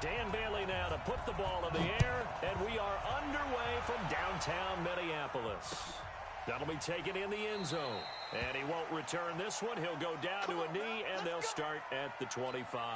Dan Bailey now to put the ball in the air, and we are underway from downtown Minneapolis. That'll be taken in the end zone. And he won't return this one. He'll go down to a knee, and they'll start at the 25.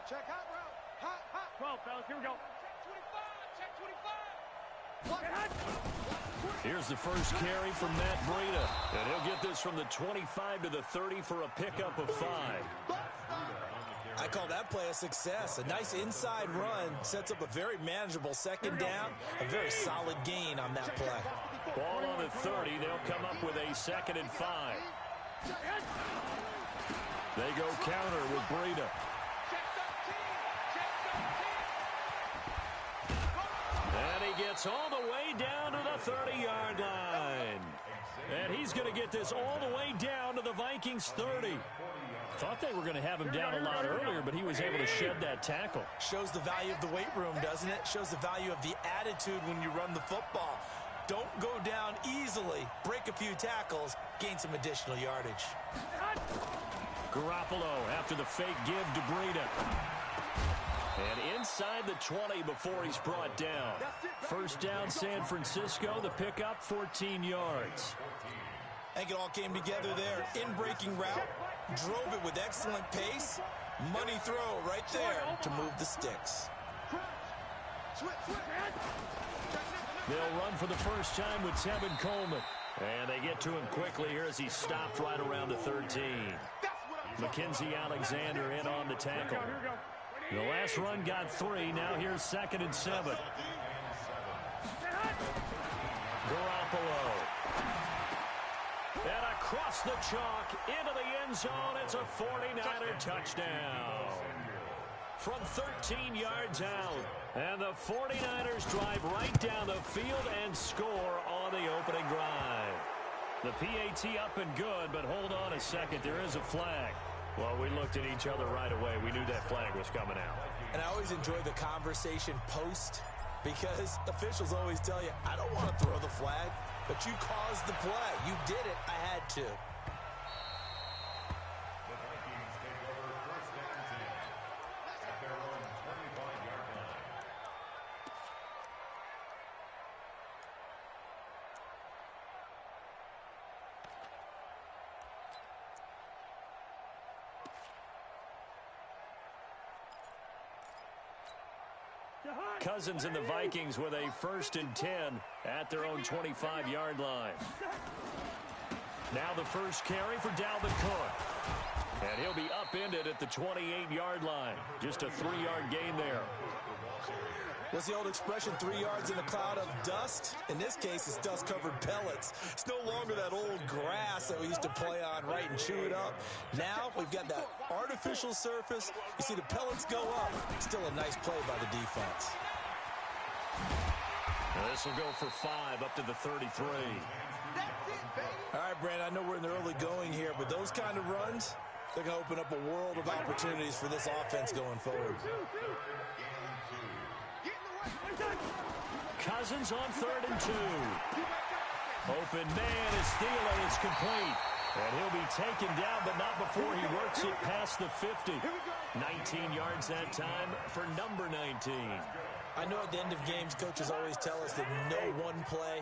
Check hot route. Hot. 12, fellas. Here we go. Check 25. Here's the first carry from Matt Breida. And he'll get this from the 25 to the 30 for a pickup of 5. I call that play a success. A nice inside run sets up a very manageable second down. A very solid gain on that play. Ball on the 30. They'll come up with a 2nd and 5. They go counter with Breida. And he gets all the way down to the 30-yard line. And he's going to get this all the way down to the Vikings 30. Thought they were going to have him down a lot earlier, but he was able to shed that tackle. Shows the value of the weight room, doesn't it? Shows the value of the attitude when you run the football. Don't go down easily. Break a few tackles. Gain some additional yardage. Garoppolo after the fake give to Breida. And inside the 20 before he's brought down. First down, San Francisco. The pickup, 14 yards. I think it all came together there. In-breaking route. Drove it with excellent pace. Money throw right there to move the sticks. They'll run for the first time with Tevin Coleman. And they get to him quickly here as he stopped right around the 13. Mackenzie Alexander in on the tackle. The last run got 3. Now here's 2nd and 7. Garoppolo. And across the chalk into the end zone. It's a 49er touchdown. From 13 yards out. And the 49ers drive right down the field and score on the opening drive. The PAT up and good, but hold on a second. There is a flag. Well, we looked at each other right away. We knew that flag was coming out. And I always enjoy the conversation post because officials always tell you, I don't want to throw the flag, but you caused the play. You did it. I had to. Cousins and the Vikings with a 1st and 10 at their own 25-yard line. Now the first carry for Dalvin Cook. And he'll be upended at the 28-yard line. Just a 3-yard gain there. What's the old expression, 3 yards in a cloud of dust? In this case, it's dust-covered pellets. It's no longer that old grass that we used to play on, right, and chew it up. Now we've got that artificial surface. You see the pellets go up. Still a nice play by the defense. This will go for 5 up to the 33. All right, Brandon, I know we're in the early going here, but those kind of runs, they're going to open up a world of opportunities for this offense going forward. Cousins on 3rd and 2. Open man is Thielen. It's complete. And he'll be taken down, but not before he works it past the 50. 19 yards that time for number 19. I know at the end of games, coaches always tell us that no one play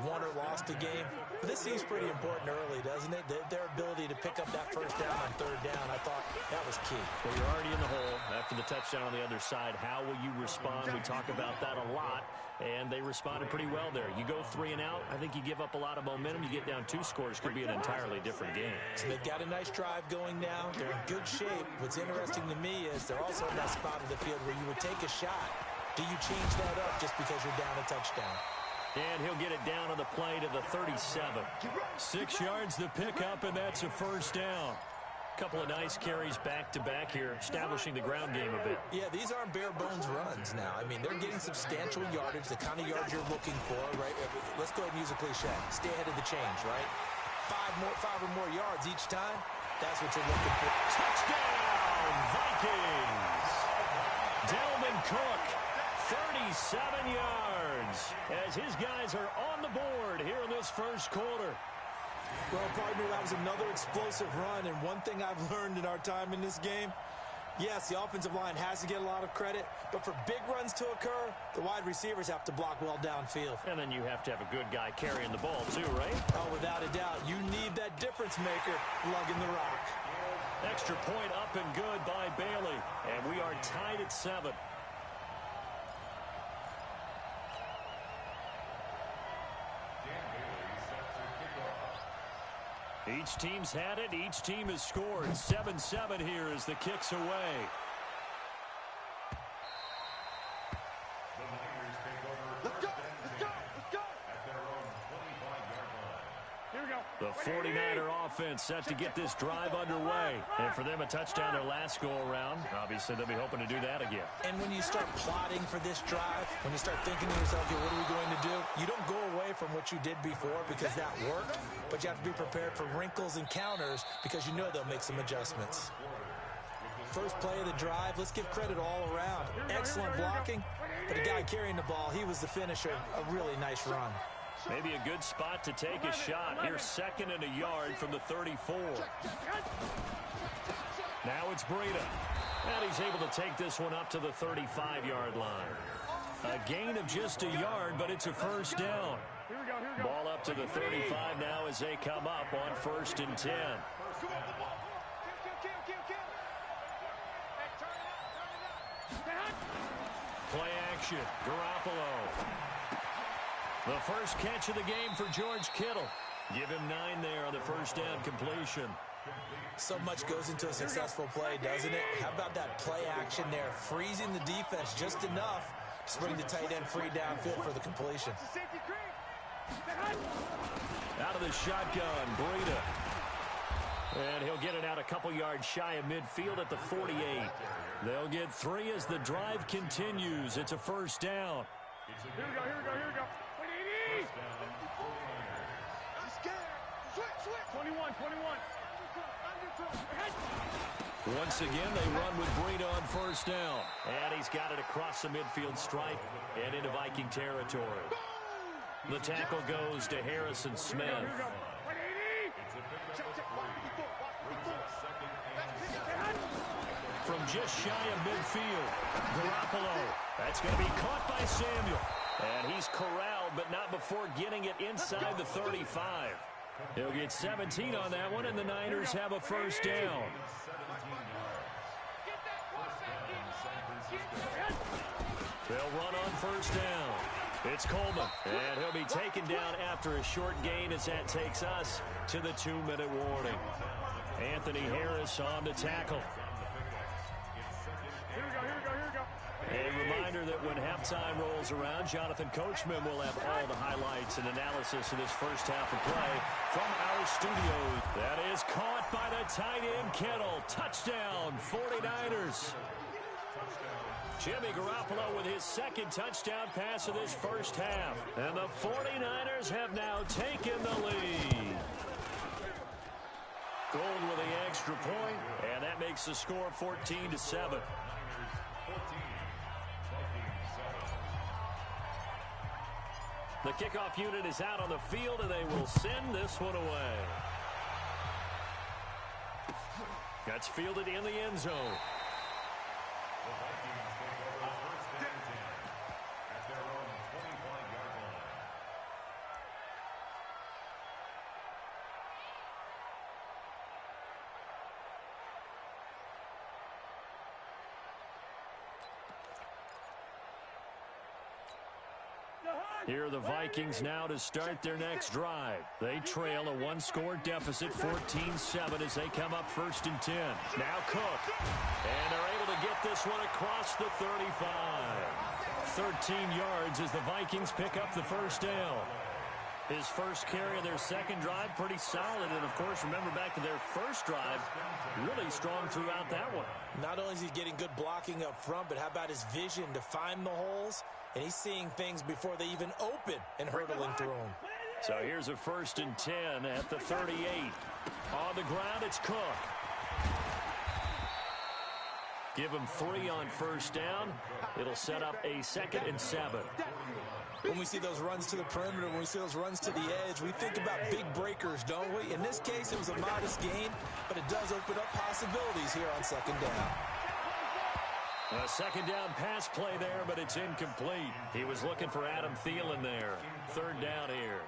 won or lost a game. But this seems pretty important early, doesn't it? Their ability to pick up that first down on 3rd down, I thought that was key. Well, you're already in the hole after the touchdown on the other side. How will you respond? We talk about that a lot, and they responded pretty well there. You go 3 and out, I think you give up a lot of momentum. You get down 2 scores, could be an entirely different game. So they've got a nice drive going now. They're in good shape. What's interesting to me is they're also in that spot of the field where you would take a shot. Do you change that up just because you're down a touchdown? And he'll get it down on the play to the 37. 6 yards the pickup, and that's a first down. Couple of nice carries back-to-back here, establishing the ground game a bit. Yeah, these aren't bare-bones runs now. I mean, they're getting substantial yardage, the kind of yards you're looking for, right? Let's go ahead and use a cliche. Stay ahead of the change, right? Five or more yards each time. That's what you're looking for. Touchdown, Vikings! Delvin Cook, 37 yards, as his guys are on the board here in this first quarter. Well, partner, that was another explosive run, and one thing I've learned in our time in this game, yes, the offensive line has to get a lot of credit, but for big runs to occur, the wide receivers have to block well downfield. And then you have to have a good guy carrying the ball too, right? Oh, without a doubt. You need that difference maker lugging the rock. Extra point up and good by Bailey, and we are tied at 7. Each team's had it. Each team has scored. 7-7 here as the kick's away. Let's go. Let's go. Let's go. Here we go. The 49er offense set to get this drive underway. And for them, a touchdown their last go-around. Obviously, they'll be hoping to do that again. And when you start plotting for this drive, when you start thinking to yourself, okay, what are we going to do? You don't go away from what you did before because that worked, but you have to be prepared for wrinkles and counters because you know they'll make some adjustments. First play of the drive, let's give credit all around. Excellent blocking, but the guy carrying the ball, he was the finisher. A really nice run. Maybe a good spot to take a shot. Here's 2nd and a yard from the 34. Now it's Breida. And he's able to take this one up to the 35-yard line. A gain of just a yard, but it's a first down. Ball up to the 35 now as they come up on 1st and 10. Play action. Garoppolo. The first catch of the game for George Kittle. Give him 9 there on the first down completion. So much goes into a successful play, doesn't it? How about that play action there? Freezing the defense just enough to bring the tight end free downfield for the completion. Out of the shotgun, Breida. And he'll get it out a couple yards shy of midfield at the 48. They'll get 3 as the drive continues. It's a first down. Here we go, here we go, here we go. 21. Once again, they run with Breida on first down. And he's got it across the midfield stripe and into Viking territory. The tackle goes to Harrison Smith. From just shy of midfield, Garoppolo. That's going to be caught by Samuel. And he's corralled, but not before getting it inside the 35. He'll get 17 on that one, and the Niners have a first down. They'll run on first down. It's Coleman, and he'll be taken down after a short gain as that takes us to the 2-minute warning. Anthony Harris on to tackle. Here we go. A reminder that when halftime rolls around, Jonathan Coachman will have all the highlights and analysis of this first half of play from our studios. That is caught by the tight end Kittle. Touchdown, 49ers. Jimmy Garoppolo with his 2nd touchdown pass of this first half. And the 49ers have now taken the lead. Gold with the extra point, and that makes the score 14-7. The kickoff unit is out on the field, and they will send this one away. That's fielded in the end zone. Here are the Vikings now to start their next drive. They trail a 1-score deficit, 14-7, as they come up 1st and 10. Now Cook. And they're able to get this one across the 35. 13 yards as the Vikings pick up the first down. His first carry of their second drive, pretty solid. And, of course, remember back to their first drive, really strong throughout that one. Not only is he getting good blocking up front, but how about his vision to find the holes? And he's seeing things before they even open and hurtling through them. So here's a 1st and 10 at the 38. On the ground, it's Cook. Give him 3 on 1st down. It'll set up a 2nd and 7. When we see those runs to the perimeter, when we see those runs to the edge, we think about big breakers, don't we? In this case, it was a modest gain, but it does open up possibilities here on 2nd down. A 2nd down pass play there, but it's incomplete. He was looking for Adam Thielen there. 3rd down here.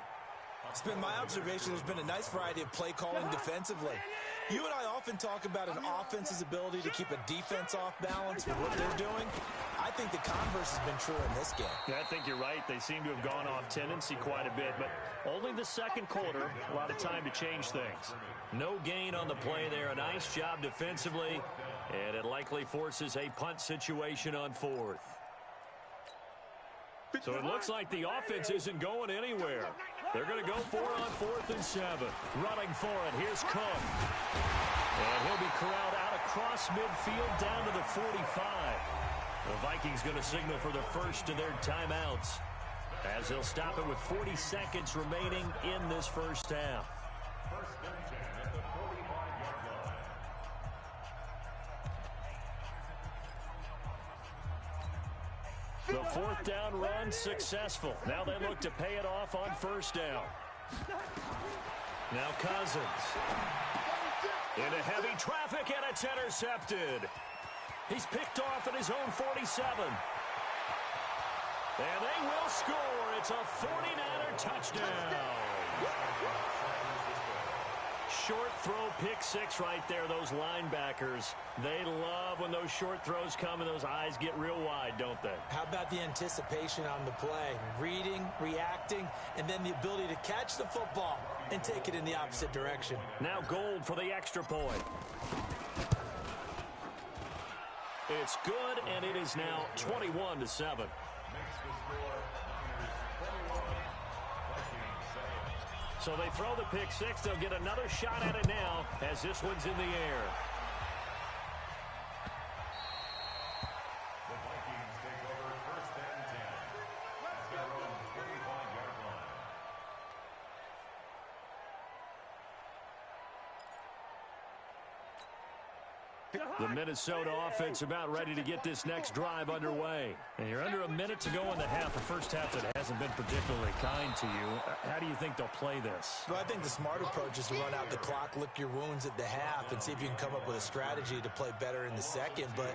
It's been my observation there's been a nice variety of play calling defensively. You and I often talk about an offense's ability to keep a defense off balance with what they're doing. I think the converse has been true in this game. Yeah, I think you're right. They seem to have gone off tendency quite a bit, but only the 2nd quarter, a lot of time to change things. No gain on the play there. A nice job defensively, and it likely forces a punt situation on 4th. So it looks like the offense isn't going anywhere. They're going to go for it on 4th and 7. Running for it. Here's Cook. And he'll be corralled out across midfield down to the 45. The Vikings going to signal for the first of their timeouts as they'll stop it with 40 seconds remaining in this first half. The 4th down run successful. Now they look to pay it off on 1st down. Now Cousins. Into heavy traffic, and it's intercepted. He's picked off at his own 47. And they will score. It's a 49er touchdown. Short throw, pick 6 right there. Those linebackers, they love when those short throws come and those eyes get real wide, don't they? How about the anticipation on the play? Reading, reacting, and then the ability to catch the football and take it in the opposite direction. Now Gold for the extra point. It's good, and it is now 21-7. So they throw the pick 6. They'll get another shot at it now as this one's in the air. The Vikings take over 1st and 10. At their own 45-yard line. The Minnesota offense about ready to get this next drive underway. And you're under a minute to go in the half. The first half that hasn't been particularly kind to you. How do you think they'll play this? Well, I think the smart approach is to run out the clock, lick your wounds at the half, and see if you can come up with a strategy to play better in the second. But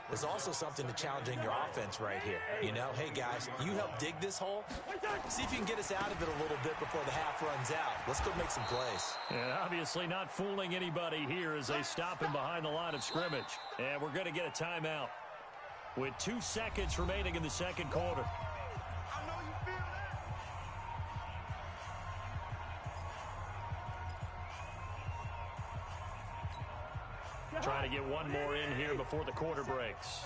there's also something to challenging your offense right here. You know, hey, guys, you help dig this hole. See if you can get us out of it a little bit before the half runs out. Let's go make some plays. And obviously not fooling anybody here as they stop him behind the line of scrimmage. And we're going to get a timeout with 2 seconds remaining in the second quarter. Trying to get one more in here before the quarter breaks.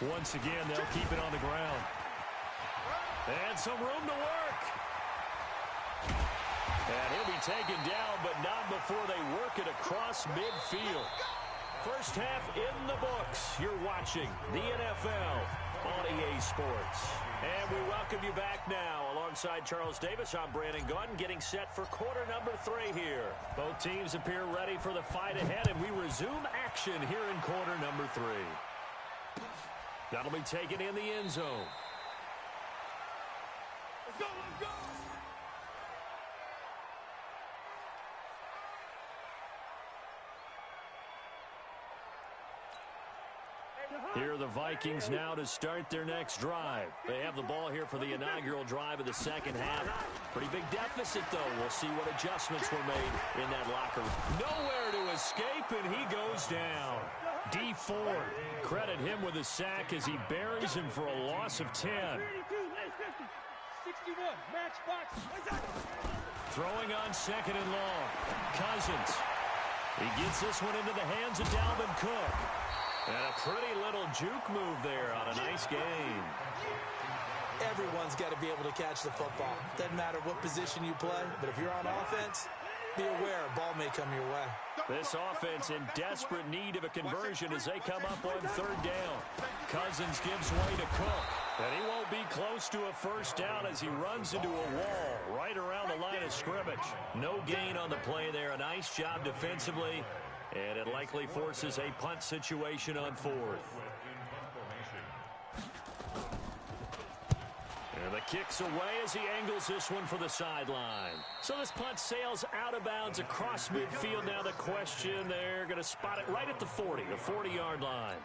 Once again, they'll keep it on the ground. And some room to work. And he'll be taken down, but not before they work it across midfield. First half in the books. You're watching the NFL on EA Sports. And we welcome you back now. Alongside Charles Davis, I'm Brandon Gunn, getting set for quarter number 3 here. Both teams appear ready for the fight ahead, and we resume action here in quarter number 3. That'll be taken in the end zone. Let's go, let's go! Here are the Vikings now to start their next drive. They have the ball here for the inaugural drive of the second half. Pretty big deficit, though. We'll see what adjustments were made in that locker room. Nowhere to escape, and he goes down. D Ford, credit him with a sack as he buries him for a loss of 10. 61, match box. Throwing on second and long. Cousins. He gets this one into the hands of Dalvin Cook. And a pretty little juke move there on a nice gain. Everyone's got to be able to catch the football. Doesn't matter what position you play, but if you're on offense, be aware a ball may come your way. This offense in desperate need of a conversion as they come up on third down. Cousins gives way to Cook, and he won't be close to a first down as he runs into a wall right around the line of scrimmage. No gain on the play there. A nice job defensively, and it likely forces a punt situation on fourth. And the kick's away as he angles this one for the sideline. So this punt sails out of bounds across midfield. Now the question, they're going to spot it right at the 40, the 40-yard line.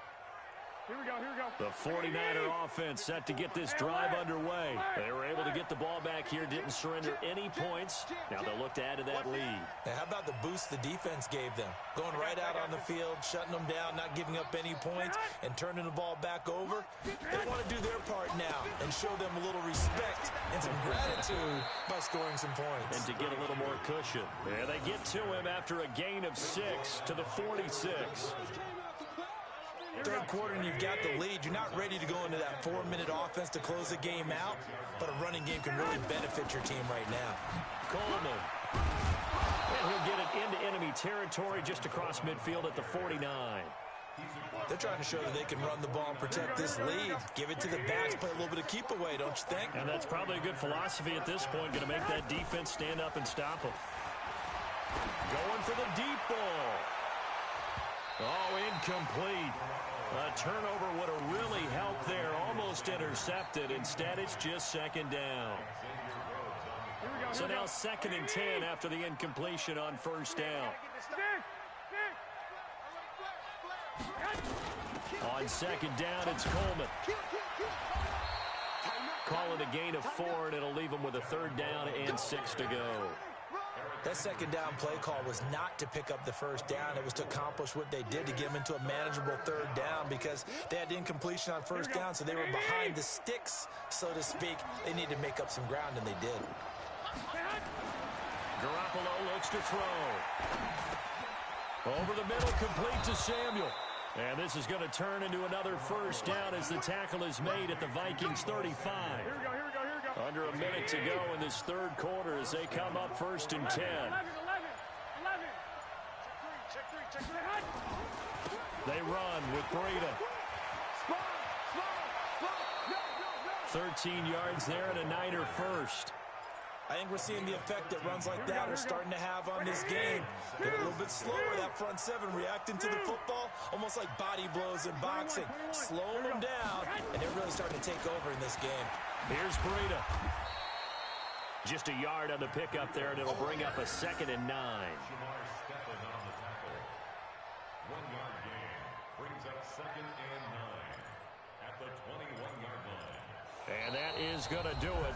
Here we go, here we go. The 49er offense set to get this drive underway. They were able to get the ball back here, didn't surrender any points. Now they'll look to add to that lead. Now, how about the boost the defense gave them? Going right out on the field, shutting them down, not giving up any points, and turning the ball back over. They want to do their part now and show them a little respect and some gratitude by scoring some points. And to get a little more cushion. Yeah, they get to him after a gain of 6 to the 46. Third quarter and you've got the lead. You're not ready to go into that 4-minute offense to close the game out, but a running game can really benefit your team right now. Coleman. And he'll get it into enemy territory just across midfield at the 49. They're trying to show that they can run the ball and protect this lead. Give it to the backs, play a little bit of keep away, don't you think? And that's probably a good philosophy at this point, going to make that defense stand up and stop them. Going for the deep ball. Oh, incomplete. A turnover would have really helped there. Almost intercepted. Instead, it's just second down. So now 2nd and 10 after the incompletion on first down. On second down, it's Coleman. Call it a gain of 4, and it'll leave them with a 3rd down and 6 to go. That second down play call was not to pick up the first down. It was to accomplish what they did to get them into a manageable 3rd down because they had incompletion on first down, so they were behind the sticks, so to speak. They needed to make up some ground, and they did. Garoppolo looks to throw. Over the middle, complete to Samuel. And this is going to turn into another first down as the tackle is made at the Vikings 35. Under a minute to go in this third quarter as they come up 1st and 10. They run with Breida. 13 yards there and a Niner first. I think we're seeing the effect that runs like that are starting to have on this game. They're a little bit slower, that front 7, reacting to the football, almost like body blows in boxing. Slowing them down, and they're really starting to take over in this game. Here's Breida. Just a yard on the pickup there, and it'll bring up a 2nd and 9. 1 yard gain brings up 2nd and 9 at the 21-yard line. And that is going to do it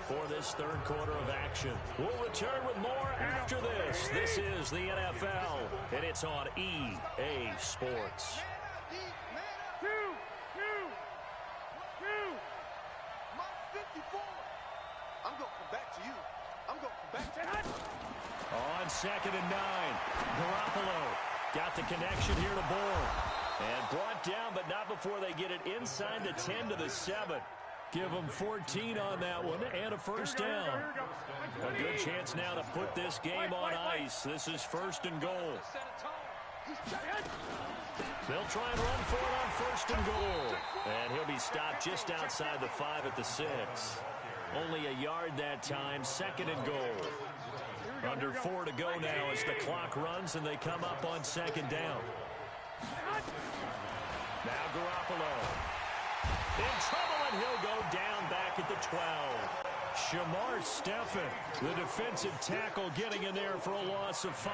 for this third quarter of action. We'll return with more after this. This is the NFL, and it's on EA Sports. I'm going to come back to you. I'm going to come back to you. On 2nd and 9, Garoppolo got the connection here to Bourne. And brought down, but not before they get it inside the 10 to the 7. Give them 14 on that one and a first down. A good chance now to put this game on ice. This is 1st and goal. They'll try and run for it on 1st and goal. And he'll be stopped just outside the 5 at the 6. Only a yard that time, 2nd and goal. Under 4 to go now as the clock runs and they come up on 2nd down. Now Garoppolo. In trouble, and he'll go down back at the 12. Shamar Stephen, the defensive tackle, getting in there for a loss of 5.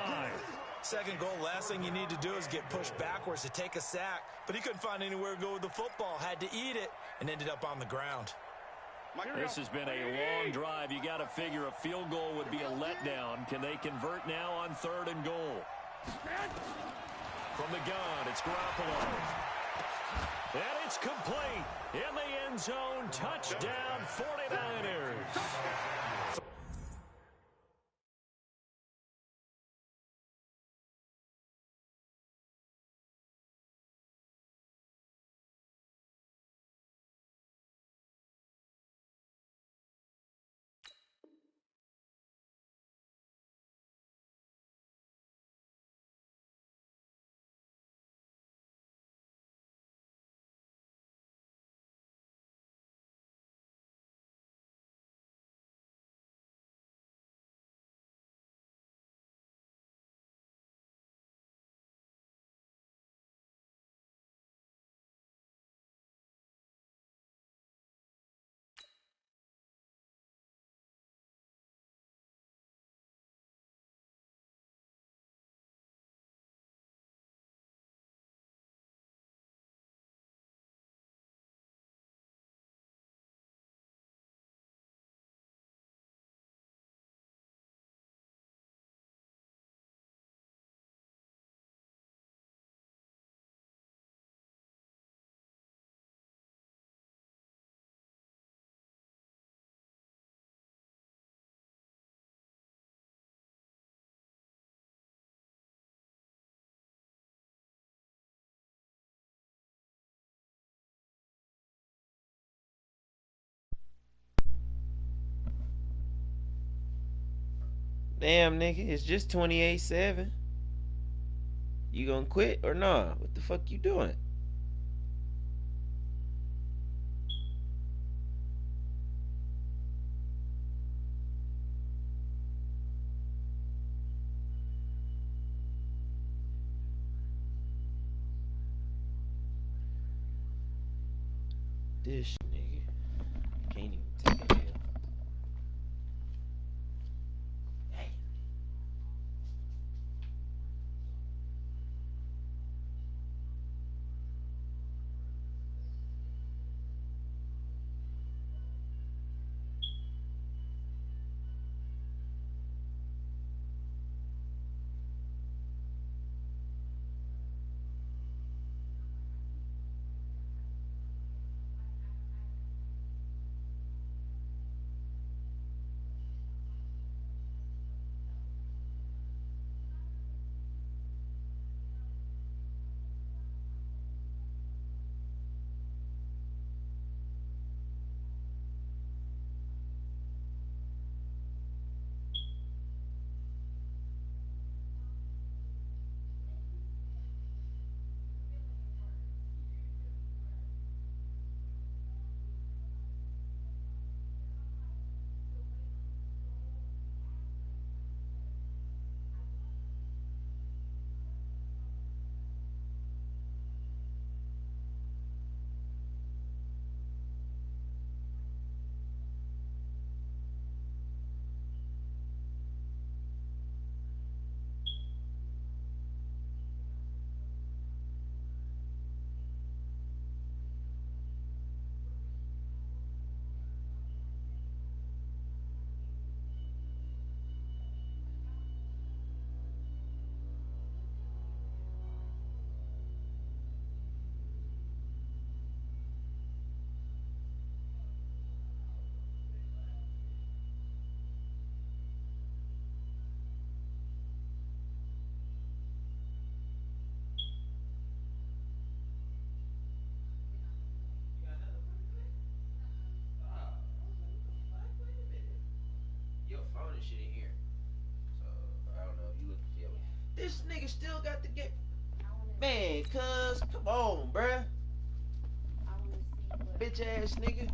2nd goal, last thing you need to do is get pushed backwards to take a sack. But he couldn't find anywhere to go with the football. Had to eat it and ended up on the ground. This has been a long drive. You got to figure a field goal would be a letdown. Can they convert now on 3rd and goal? From the gun, it's Garoppolo. And it's complete. In the end zone, touchdown 49ers. Damn, nigga, it's just 28-7. You gonna quit or nah? What the fuck you doing? This nigga can't even take a L. Hey. Your phone and shit in here. So I don't know if you looking for your. This nigga still got the game. Man, cuz, come on, bruh. Bitch ass nigga.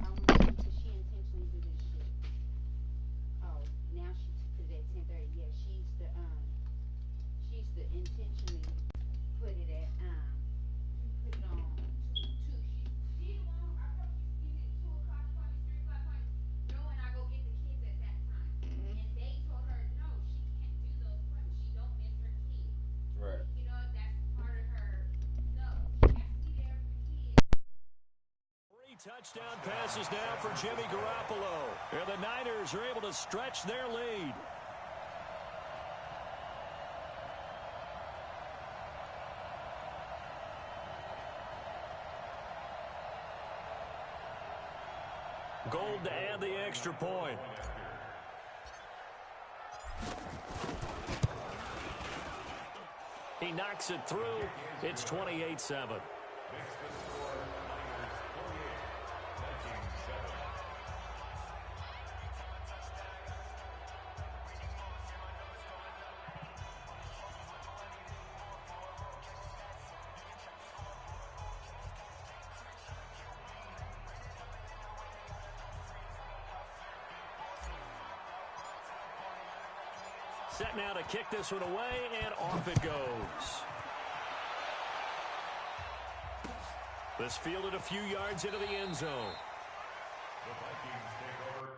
Right. Three touchdown passes now for Jimmy Garoppolo. And the Niners are able to stretch their lead. Gold to add the extra point. He knocks it through. It's 28-7. Set now to kick this one away, and off it goes. This fielded a few yards into the end zone. The Vikings take over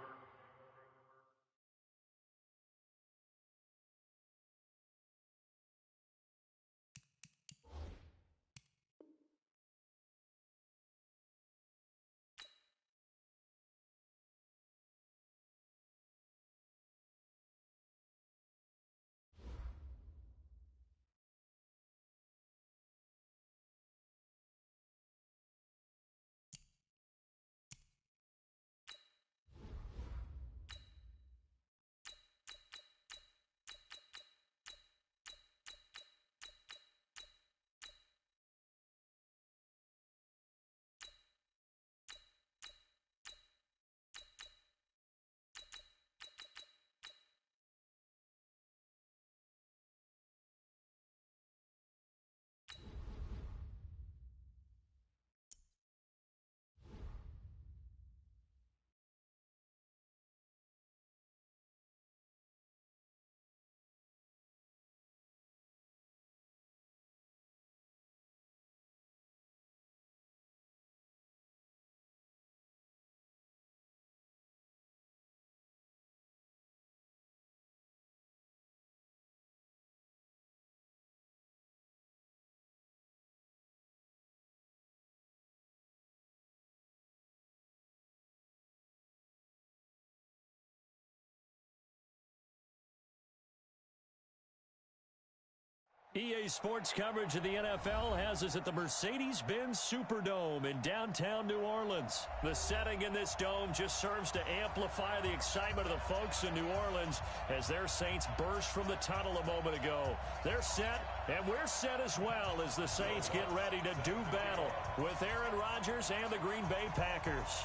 EA Sports coverage of the NFL has us at the Mercedes-Benz Superdome in downtown New Orleans. The setting in this dome just serves to amplify the excitement of the folks in New Orleans as their Saints burst from the tunnel a moment ago. They're set, and we're set as well as the Saints get ready to do battle with Aaron Rodgers and the Green Bay Packers.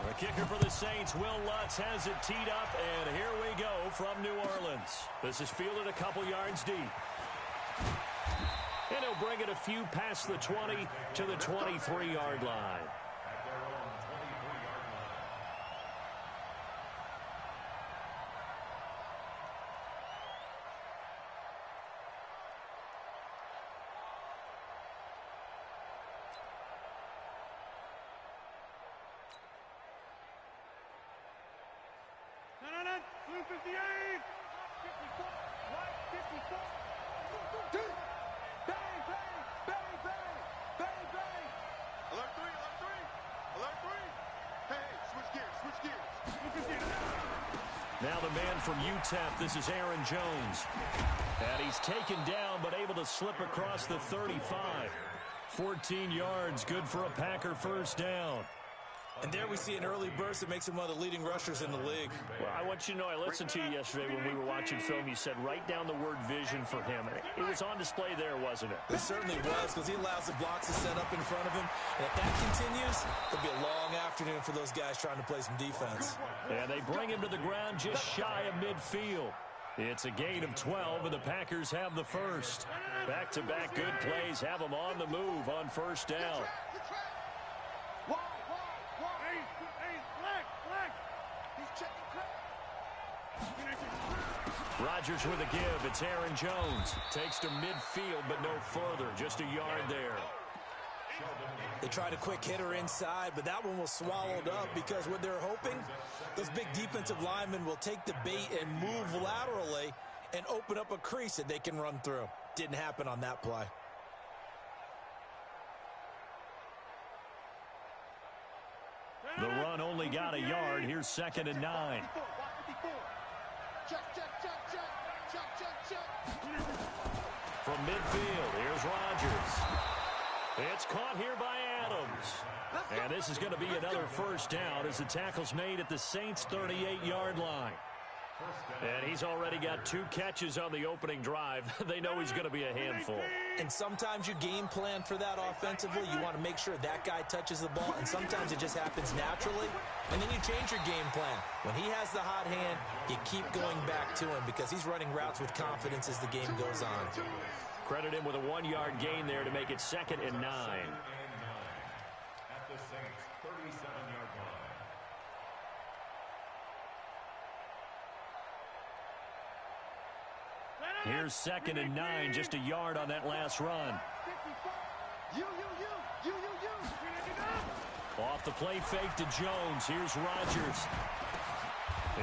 The kicker for the Saints, Will Lutz, has it teed up, and here we go from New Orleans. This is fielded a couple yards deep. And he'll bring it a few past the 20 to the 23-yard line. Blue 58. 54. Right 54. Bang, bang, bang, bang, bang, bang. Alert 3, alert 3, alert 3. Hey, switch gears. Now the man from UTEP, this is Aaron Jones. And he's taken down but able to slip across the 35. 14 yards, good for a Packer first down. And there we see an early burst that makes him one of the leading rushers in the league. Well, I want you to know, I listened to you yesterday when we were watching film. You said write down the word vision for him. It was on display there, wasn't it? It certainly was, because he allows the blocks to set up in front of him. And if that continues, it'll be a long afternoon for those guys trying to play some defense. And they bring him to the ground just shy of midfield. It's a gain of 12, and the Packers have the first. Back-to-back good plays have them on the move on first down. Rodgers with a give. It's Aaron Jones. Takes to midfield, but no further. Just a yard there. They tried a quick hitter inside, but that one was swallowed up because what they're hoping, those big defensive linemen will take the bait and move laterally and open up a crease that they can run through. Didn't happen on that play. The run only got a yard. Here's 2nd and 9. From midfield, here's Rodgers. It's caught here by Adams. And this is going to be another first down as the tackle's made at the Saints' 38-yard line. And he's already got 2 catches on the opening drive. They know he's going to be a handful. And sometimes you game plan for that offensively. You want to make sure that guy touches the ball, and sometimes it just happens naturally. And then you change your game plan. When he has the hot hand, you keep going back to him because he's running routes with confidence as the game goes on. Credit him with a 1-yard gain there to make it 2nd and 9. At the Saints' 37-yard line. Here's 2nd and 9, just a yard on that last run. Off the play fake to Jones. Here's Rodgers.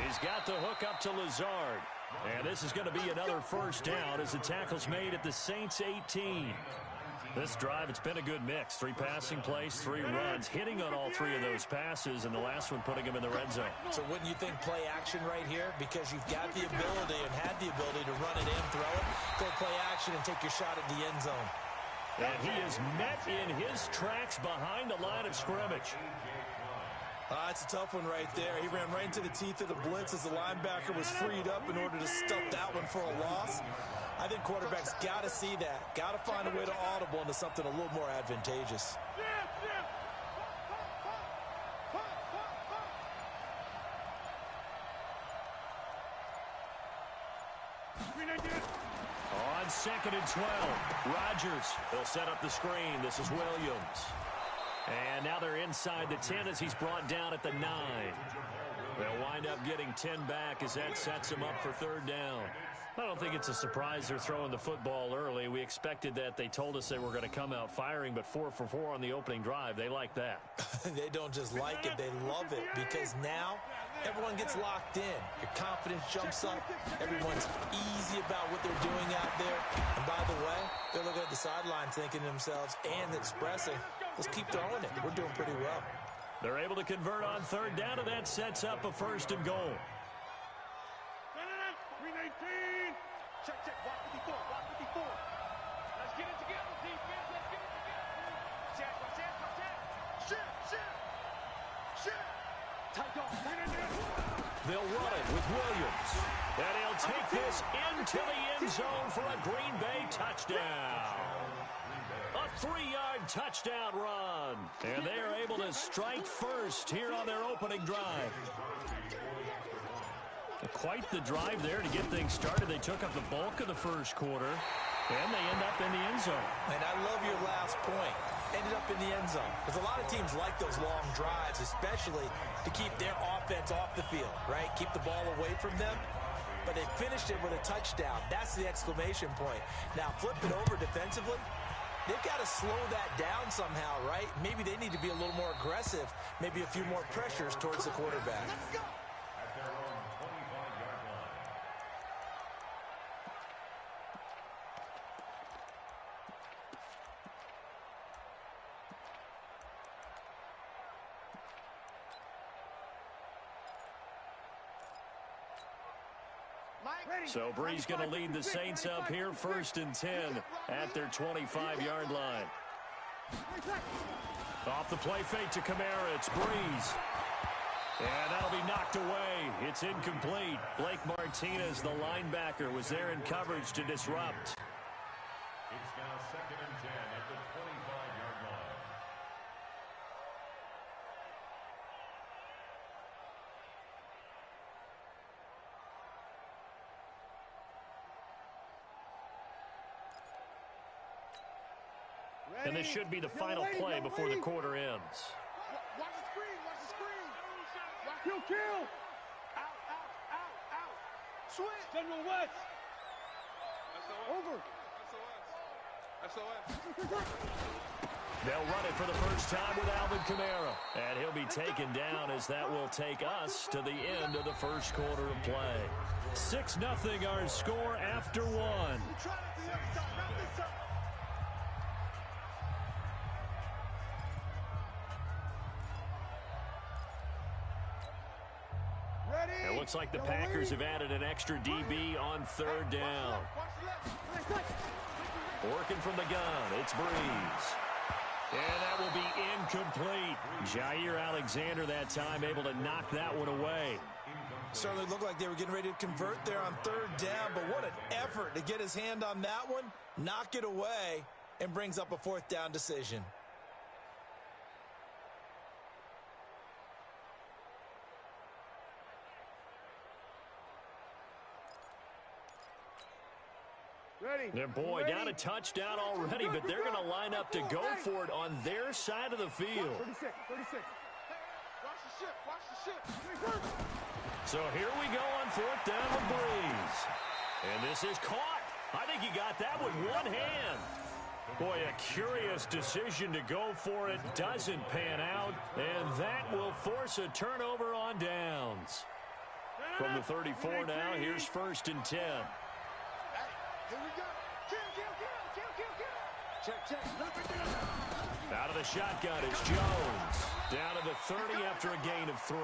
He's got the hook up to Lazard. And this is going to be another first down as the tackle's made at the Saints' 18. This drive, it's been a good mix. 3 passing plays, 3 runs, hitting on all 3 of those passes, and the last one putting him in the red zone. So wouldn't you think play action right here? Because you've got the ability and had the ability to run it in, throw it, go play action, and take your shot at the end zone. And he is met in his tracks behind the line of scrimmage. It's a tough one right there. He ran right into the teeth of the blitz as the linebacker was freed up in order to stuff that one for a loss. I think quarterbacks got to see that. Got to find a way to audible into something a little more advantageous. On 2nd and 12, Rodgers. He'll set up the screen. This is Williams. And now they're inside the 10 as he's brought down at the 9. They'll wind up getting 10 back as that sets him up for 3rd down. I don't think it's a surprise they're throwing the football early. We expected that. They told us they were going to come out firing, but 4 for 4 on the opening drive. They like that. They don't just like it, they love it, because now everyone gets locked in. Your confidence jumps up. Everyone's easy about what they're doing out there. And by the way, they're looking at the sideline thinking to themselves and expressing, let's keep throwing it. We're doing pretty well. They're able to convert on 3rd down, and that sets up a 1st and goal. Check, 154, 154. They'll run it with Williams. And he'll take this into the end zone for a Green Bay touchdown. A 3-yard touchdown run. And they are able to strike first here on their opening drive. Quite the drive there to get things started. They took up the bulk of the first quarter, and they end up in the end zone. And I love your last point. Ended up in the end zone. Because a lot of teams like those long drives, especially to keep their offense off the field, right? Keep the ball away from them. But they finished it with a touchdown. That's the exclamation point. Now, flip it over defensively. They've got to slow that down somehow, right? Maybe they need to be a little more aggressive. Maybe a few more pressures towards the quarterback. So Bree's going to lead the Saints up here 1st and 10 at their 25-yard line. Off the play fake to Kamara. It's Breeze. And that'll be knocked away. It's incomplete. Blake Martinez, the linebacker, was there in coverage to disrupt. It's now 2nd and 10 at the 25-yard line. And this should be the final play before the quarter ends. Watch the screen, watch the screen. Kill. Out. Switch. General West. Over. SOS. They'll run it for the first time with Alvin Kamara. And he'll be taken down as that will take us to the end of the first quarter of play. 6-0 our score after one. It looks like the Packers have added an extra DB on 3rd down. Working from the gun, it's Breeze. And that will be incomplete. Jair Alexander that time able to knock that one away. Certainly looked like they were getting ready to convert there on 3rd down, but what an effort to get his hand on that one, knock it away, and brings up a 4th down decision. And boy, down a touchdown already, but they're going to line up to go for it on their side of the field. 36. Watch the ship. So here we go on 4th down with Breeze. And this is caught. I think he got that with one hand. Boy, a curious decision to go for it. Doesn't pan out, and that will force a turnover on downs. From the 34 now, here's 1st and 10. Here we go. Kill. Check. Out of the shotgun is Jones. Down to the 30 after a gain of 3.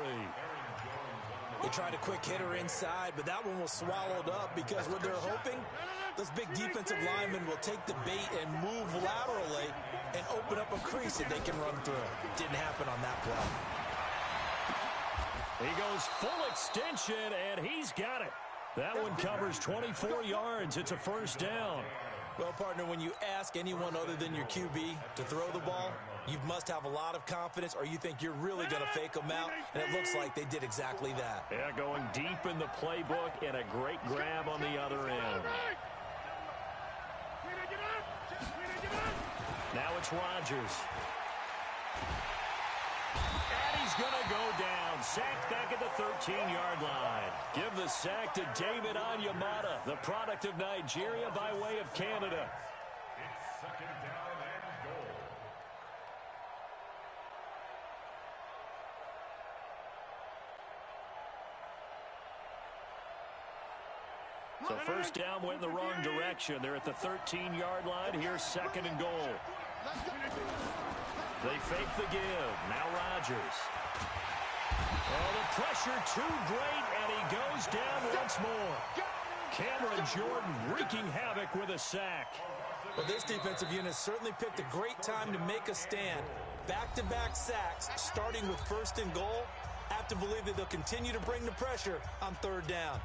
They tried a quick hitter inside, but that one was swallowed up because what they're hoping, those big defensive linemen will take the bait and move laterally and open up a crease that they can run through. Didn't happen on that play. He goes full extension, and he's got it. That one covers 24 yards. It's a 1st down. Well, partner, when you ask anyone other than your QB to throw the ball, you must have a lot of confidence or you think you're really going to fake them out, and it looks like they did exactly that. Yeah, going deep in the playbook and a great grab on the other end. Now it's Rodgers. And he's going to go down. Sacked back at the 13-yard line. Give the sack to David Onyemata, the product of Nigeria by way of Canada. It's 2nd down and goal. So 1st down went in the wrong direction. They're at the 13-yard line. Here's 2nd and goal. They fake the give. Now Rodgers. Oh, the pressure too great, and he goes down once more. Cameron Jordan wreaking havoc with a sack. Well, this defensive unit certainly picked a great time to make a stand. Back-to-back sacks, starting with 1st and goal. I have to believe that they'll continue to bring the pressure on 3rd down.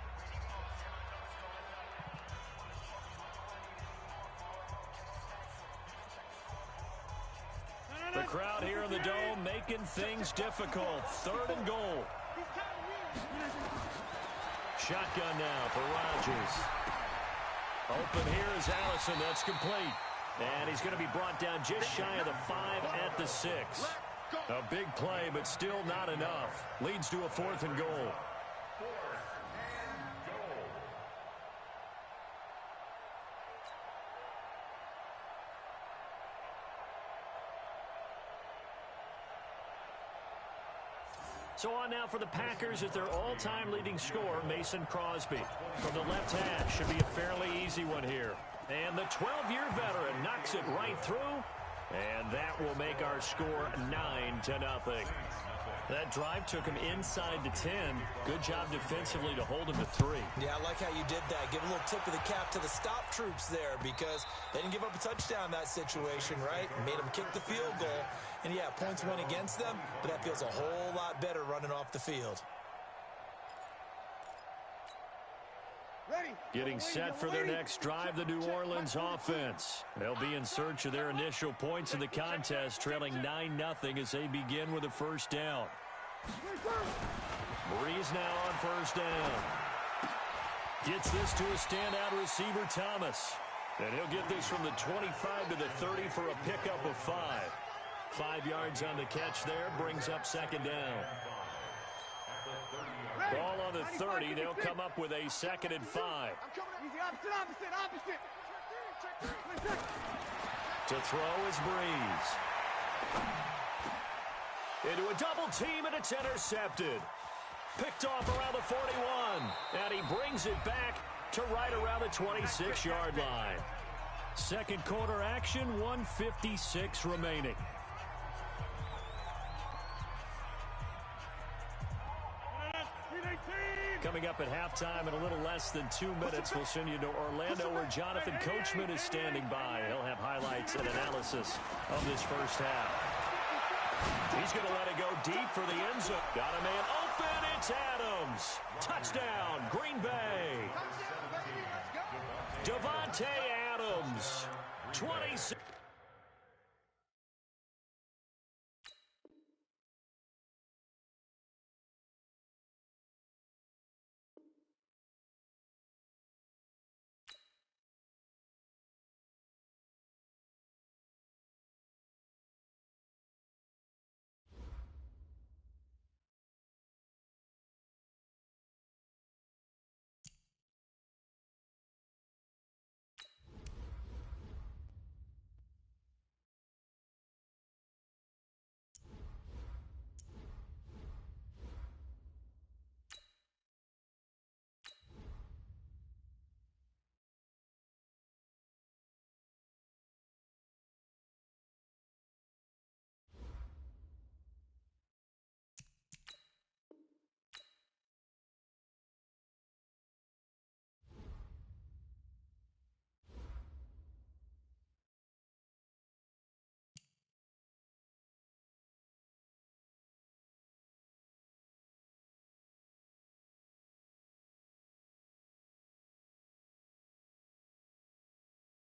The crowd here in the Dome making things difficult. 3rd and goal. Shotgun now for Rodgers. Open here is Allison. That's complete. And he's going to be brought down just shy of the 5 at the 6. A big play, but still not enough. Leads to a 4th and goal. So on now for the Packers is their all-time leading scorer, Mason Crosby. From the left hash, should be a fairly easy one here. And the 12-year veteran knocks it right through. And that will make our score 9-0. That drive took him inside the 10. Good job defensively to hold him to 3. Yeah, I like how you did that. Give a little tip of the cap to the stop troops there because they didn't give up a touchdown in that situation, right? Made them kick the field goal. And, yeah, points went against them, but that feels a whole lot better running off the field. Getting set for their next drive, the New Orleans offense. They'll be in search of their initial points in the contest, trailing 9-0 as they begin with a 1st down. Breeze now on 1st down. Gets this to a standout receiver, Thomas. And he'll get this from the 25 to the 30 for a pickup of 5. 5 yards on the catch there, brings up 2nd down. Ball on the 30. They'll come up with a 2nd and 5. Opposite. To throw is Breeze. Into a double team, and it's intercepted. Picked off around the 41. And he brings it back to right around the 26-yard line. 2nd quarter action, 1:56 remaining. Coming up at halftime in a little less than 2 minutes, we'll send you to Orlando where Jonathan Coachman is standing by. He'll have highlights and analysis of this 1st half. He's going to let it go deep for the end zone. Got a man open. It's Adams. Touchdown, Green Bay. Davante Adams. 26.